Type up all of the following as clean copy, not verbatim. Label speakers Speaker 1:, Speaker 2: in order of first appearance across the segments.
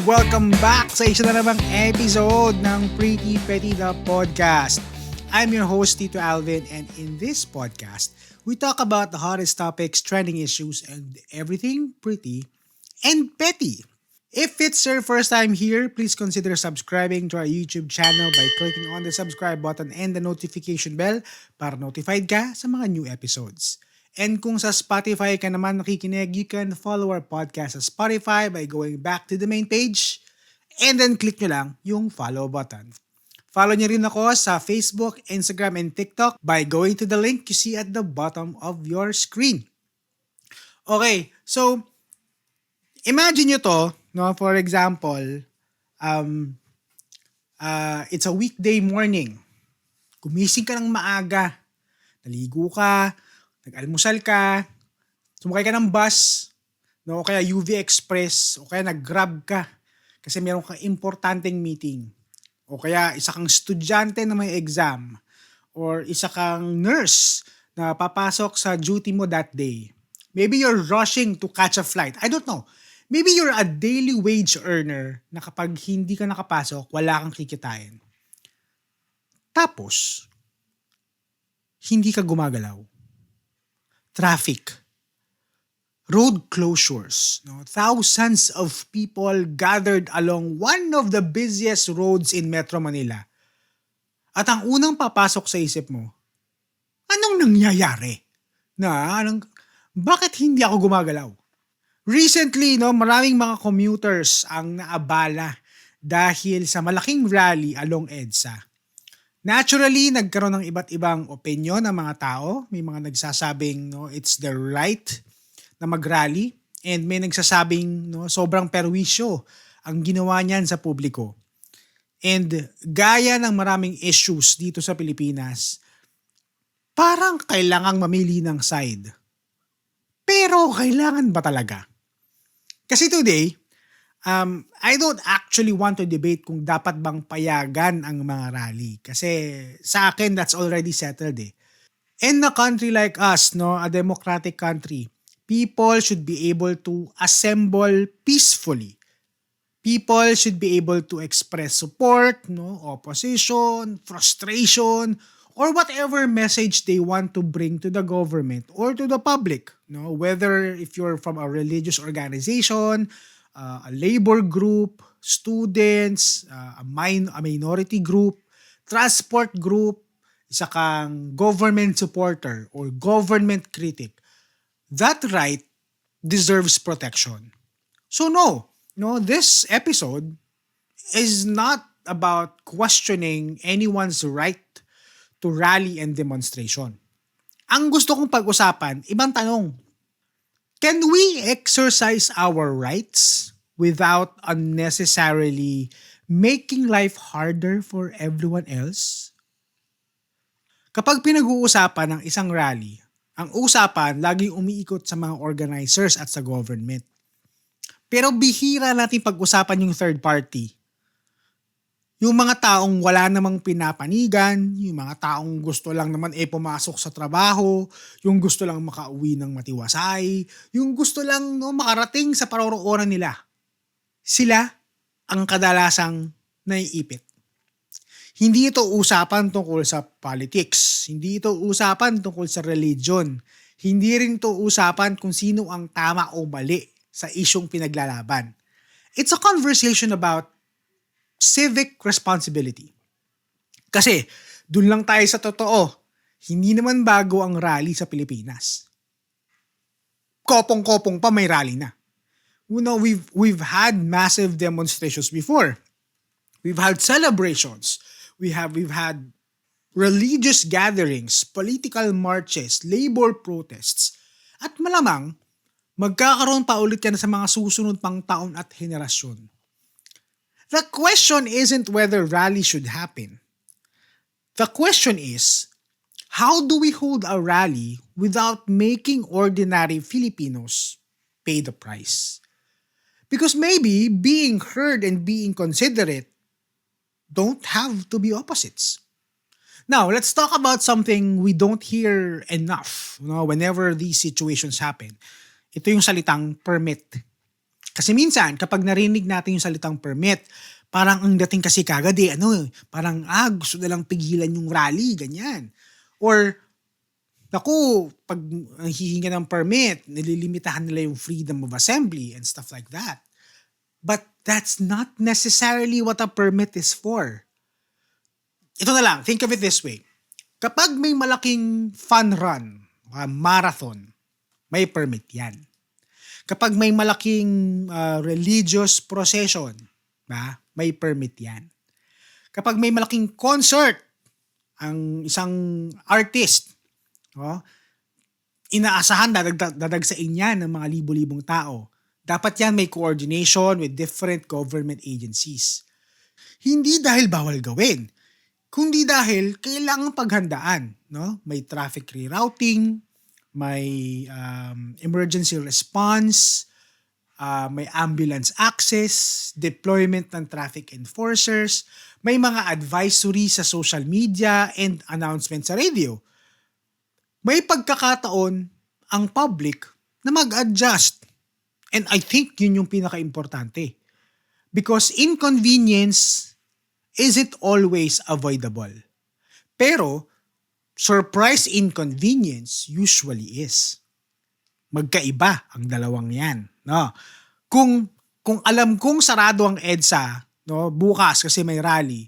Speaker 1: Welcome back sa isa na namang episode ng Pretty Petty the Podcast. I'm your host, Tito Alvin, and in this podcast, we talk about the hottest topics, trending issues, and everything pretty and petty. If it's your first time here, please consider subscribing to our YouTube channel by clicking on the subscribe button and the notification bell para notified ka sa mga new episodes. And kung sa Spotify ka naman nakikinig, you can follow our podcast sa Spotify by going back to the main page and then click nyo lang yung follow button. Follow nyo rin ako sa Facebook, Instagram, and TikTok by going to the link you see at the bottom of your screen. Okay, so imagine nyo to, no? For example, it's a weekday morning. Gumising ka ng maaga, naligo ka, nag-almusal ka, sumakay ka ng bus, no? O kaya UV Express, o kaya nag-grab ka kasi meron kang importanteng meeting. O kaya isa kang estudyante na may exam, or isa kang nurse na papasok sa duty mo that day. Maybe you're rushing to catch a flight. I don't know. Maybe you're a daily wage earner na kapag hindi ka nakapasok, wala kang kikitain. Tapos, hindi ka gumagalaw. Traffic, road closures, no? Thousands of people gathered along one of the busiest roads in Metro Manila. At ang unang papasok sa isip mo, anong nangyayari? Bakit hindi ako gumagalaw? Recently, no, maraming mga commuters ang naabala dahil sa malaking rally along EDSA. Naturally, nagkaroon ng iba't ibang opinion ng mga tao. May mga nagsasabing it's their right na mag-rally, and may nagsasabing sobrang perwisyo ang ginawa niyan sa publiko. And gaya ng maraming issues dito sa Pilipinas, parang kailangang mamili ng side. Pero kailangan ba talaga? Kasi today, I don't actually want to debate kung dapat bang payagan ang mga rally. Kasi sa akin, that's already settled eh. In a country like us, a democratic country, people should be able to assemble peacefully. People should be able to express support, opposition, frustration, or whatever message they want to bring to the government or to the public. Whether if you're from a religious organization, a labor group, students, a minority group, transport group, isa kang government supporter or government critic, that right deserves protection. So no, this episode is not about questioning anyone's right to rally and demonstration. Ang gusto kong pag-usapan, ibang tanong. Can we exercise our rights without unnecessarily making life harder for everyone else? Kapag pinag-uusapan ng isang rally, ang usapan laging umiikot sa mga organizers at sa government. Pero bihira natin pag-usapan yung third party. Yung mga taong wala namang pinapanigan, yung mga taong gusto lang naman pumasok sa trabaho, yung gusto lang makauwi ng matiwasay, yung gusto lang makarating sa paroroonan nila. Sila ang kadalasang naiipit. Hindi ito usapan tungkol sa politics, hindi ito usapan tungkol sa religion, hindi rin ito usapan kung sino ang tama o mali sa isyong pinaglalaban. It's a conversation about civic responsibility. Kasi, dun lang tayo sa totoo, hindi naman bago ang rally sa Pilipinas. Kopong-kopong pa may rally na. We've had massive demonstrations before. We've had celebrations. We've had religious gatherings, political marches, labor protests. At malamang, magkakaroon pa ulit yan sa mga susunod pang taon at henerasyon. The question isn't whether rally should happen. The question is, how do we hold a rally without making ordinary Filipinos pay the price? Because maybe being heard and being considerate don't have to be opposites. Now, let's talk about something we don't hear enough whenever these situations happen. Ito yung salitang permit. Kasi minsan, kapag narinig natin yung salitang permit, parang ang dating kasi kagad parang gusto nilang pigilan yung rally, ganyan. Or, naku, pag hihinga ng permit, nililimitahan nila yung freedom of assembly and stuff like that. But that's not necessarily what a permit is for. Ito na lang, think of it this way. Kapag may malaking fun run, marathon, may permit yan. Kapag may malaking religious procession, may permit yan. Kapag may malaking concert, ang isang artist, inaasahan dadagsain yan ng mga libo-libong tao. Dapat yan may coordination with different government agencies. Hindi dahil bawal gawin, kundi dahil kailangang paghandaan. May traffic rerouting, may emergency response, may ambulance access, deployment ng traffic enforcers, may mga advisory sa social media and announcement sa radio. May pagkakataon ang public na mag-adjust. And I think yun yung pinaka-importante. Because inconvenience isn't always avoidable. Pero, surprise inconvenience usually is. Magkaiba ang dalawang yan. Kung alam kong sarado ang EDSA bukas kasi may rally,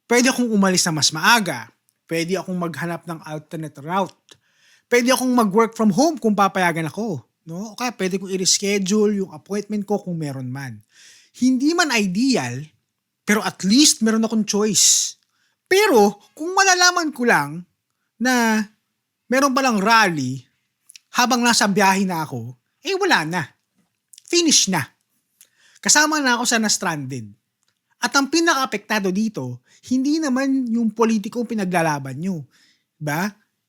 Speaker 1: pwede akong umalis na mas maaga. Pwede akong maghanap ng alternate route. Pwede akong mag-work from home kung papayagan ako. Okay, pwede kong i-reschedule yung appointment ko kung meron man. Hindi man ideal, pero at least meron akong choice. Pero kung malalaman ko lang na meron palang rally habang nasa biyahe na ako, wala na. Finish na. Kasama na ako sa na-stranded. At ang pinaka-apektado dito, hindi naman yung politikong pinaglalaban nyo.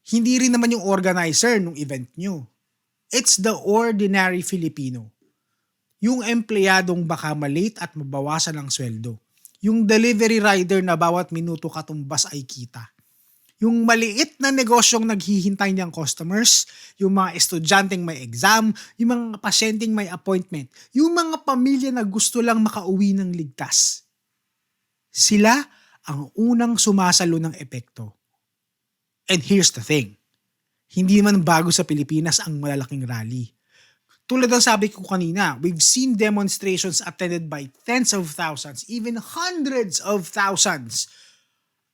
Speaker 1: Hindi rin naman yung organizer ng event nyo. It's the ordinary Filipino. Yung empleyadong baka malate at mabawasan ang sweldo. Yung delivery rider na bawat minuto katumbas ay kita. Yung maliit na negosyong naghihintay niyang customers, yung mga estudyanteng may exam, yung mga pasyenteng may appointment, yung mga pamilya na gusto lang makauwi ng ligtas. Sila ang unang sumasalo ng epekto. And here's the thing, hindi man bago sa Pilipinas ang malalaking rally. Tulad ng sabi ko kanina, we've seen demonstrations attended by tens of thousands, even hundreds of thousands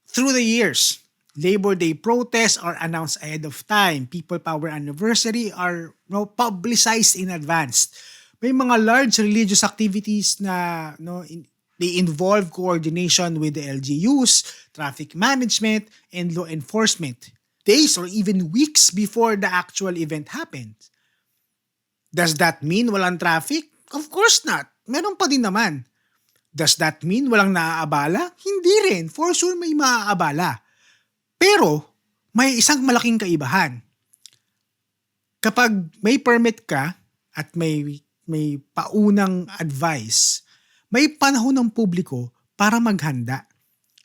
Speaker 1: through the years. Labor Day protests are announced ahead of time. People Power Anniversary are publicized in advance. May mga large religious activities na they involve coordination with the LGUs, traffic management, and law enforcement. Days or even weeks before the actual event happens. Does that mean walang traffic? Of course not. Meron pa din naman. Does that mean walang naaabala? Hindi rin. For sure may maaabala. Pero, may isang malaking kaibahan. Kapag may permit ka at may paunang advice, may panahon ng publiko para maghanda.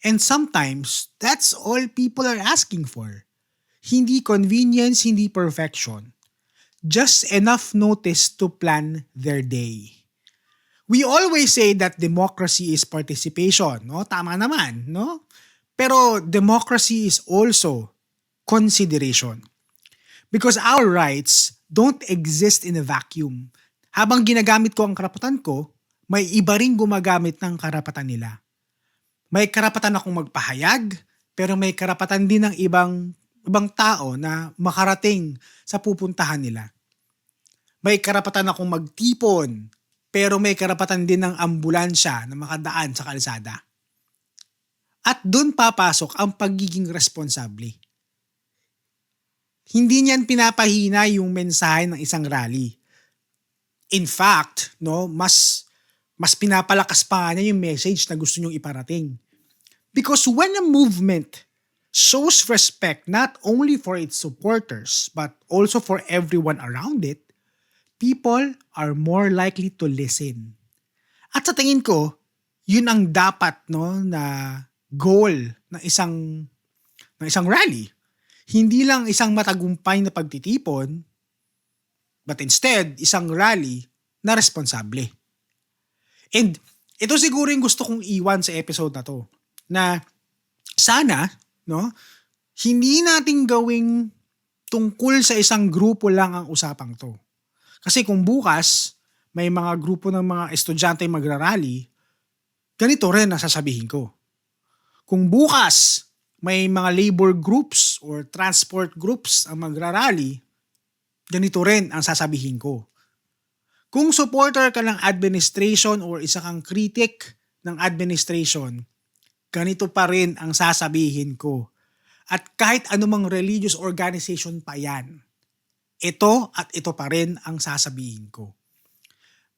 Speaker 1: And sometimes, that's all people are asking for. Hindi convenience, hindi perfection. Just enough notice to plan their day. We always say that democracy is participation. Tama naman, Pero democracy is also consideration. Because our rights don't exist in a vacuum. Habang ginagamit ko ang karapatan ko, may iba ring gumagamit ng karapatan nila. May karapatan akong magpahayag, pero may karapatan din ng ibang tao na makarating sa pupuntahan nila. May karapatan akong magtipon, pero may karapatan din ng ambulansya na makadaan sa kalsada. At doon papasok ang pagiging responsable. Hindi niyan pinapahina yung mensahe ng isang rally. In fact, mas pinapalakas pa niya yung message na gusto niyong iparating. Because when a movement shows respect not only for its supporters but also for everyone around it, people are more likely to listen. At sa tingin ko, yun ang dapat na goal ng isang rally. Hindi lang isang matagumpay na pagtitipon, but instead, isang rally na responsable. And ito siguro yung gusto kong iwan sa episode na to, na sana, no, hindi natin gawing tungkol sa isang grupo lang ang usapang to. Kasi kung bukas, may mga grupo ng mga estudyante magrarally, ganito rin ang sasabihin ko. Kung bukas, may mga labor groups or transport groups ang magrarally, ganito rin ang sasabihin ko. Kung supporter ka ng administration or isa kang critic ng administration, ganito pa rin ang sasabihin ko. At kahit anumang religious organization pa yan, ito at ito pa rin ang sasabihin ko.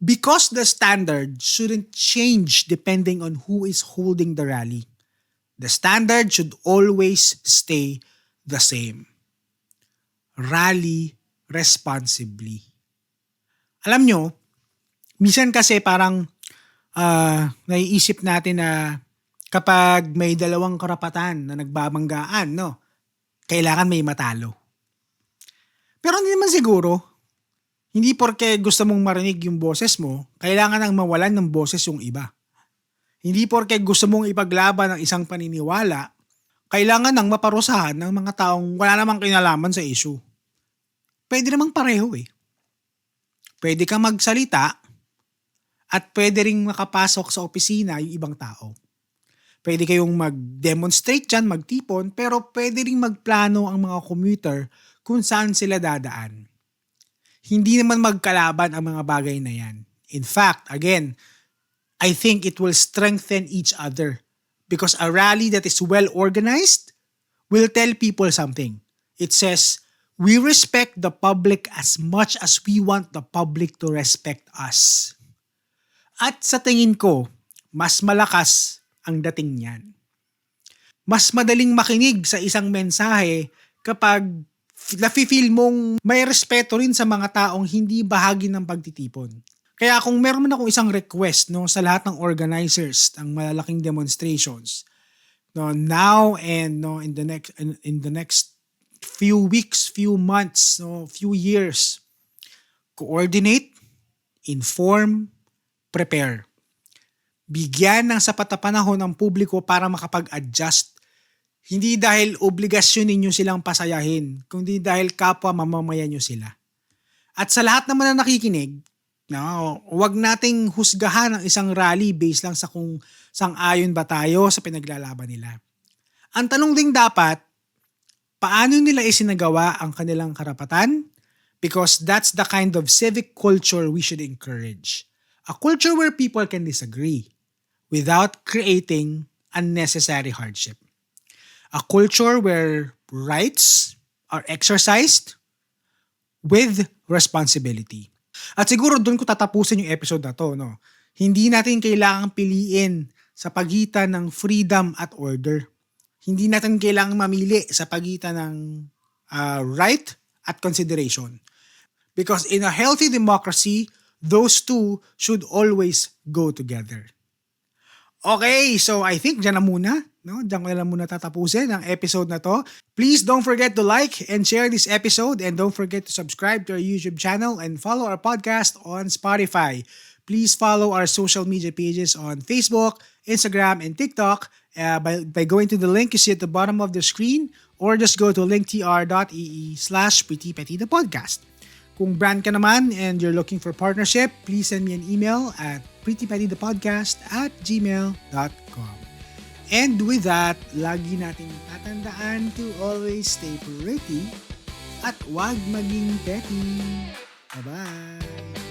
Speaker 1: Because the standard shouldn't change depending on who is holding the rally. The standard should always stay the same. Rally responsibly. Alam nyo, minsan kasi parang naiisip natin na kapag may dalawang karapatan na nagbabanggaan, no, kailangan may matalo. Pero hindi naman siguro, hindi porke gusto mong marinig yung boses mo, kailangan nang mawalan ng boses yung iba. Hindi porke gusto mong ipaglaban ang isang paniniwala, kailangan nang maparusahan ng mga taong wala namang kinalaman sa issue. Pwede namang pareho eh. Pwede kang magsalita at pwede ring makapasok sa opisina yung ibang tao. Pwede kayong mag-demonstrate dyan, magtipon, pero pwede ring magplano ang mga commuter kung saan sila dadaan. Hindi naman magkalaban ang mga bagay na yan. In fact, again, I think it will strengthen each other because a rally that is well organized will tell people something. It says, we respect the public as much as we want the public to respect us. At sa tingin ko, mas malakas ang dating niyan. Mas madaling makinig sa isang mensahe kapag nafe-feel mong may respeto rin sa mga taong hindi bahagi ng pagtitipon. Kaya kung meron man akong isang request, no, sa lahat ng organizers ng malalaking demonstrations, no, now and no, in the next few weeks, few months, no, few years, coordinate, inform, prepare. Bigyan ng sapat na panahon ng publiko para makapag-adjust. Hindi dahil obligasyon ninyo silang pasayahin, kundi dahil kapwa mamamayan nyo sila. At sa lahat naman na nakikinig, no, huwag nating husgahan ang isang rally based lang sa kung sang-ayon ba tayo sa pinaglalaban nila. Ang tanong ding dapat, paano nila isinagawa ang kanilang karapatan? Because that's the kind of civic culture we should encourage. A culture where people can disagree without creating unnecessary hardship. A culture where rights are exercised with responsibility. At siguro doon ko tatapusin yung episode na to. No? Hindi natin kailangang piliin sa pagitan ng freedom at order. Hindi natin kailangang mamili sa pagitan ng right at consideration. Because in a healthy democracy, those two should always go together. Okay, so I think dyan na muna. No? Diyan ko na lang muna tatapusin ang episode na to. Please don't forget to like and share this episode and don't forget to subscribe to our YouTube channel and follow our podcast on Spotify. Please follow our social media pages on Facebook, Instagram, and TikTok by going to the link you see at the bottom of the screen or just go to linktr.ee/prettypettythepodcast. Kung brand ka naman and you're looking for partnership, please send me an email at prettypettythepodcast@gmail.com. And with that, lagi natin tatandaan to always stay pretty at wag maging petty. Bye-bye!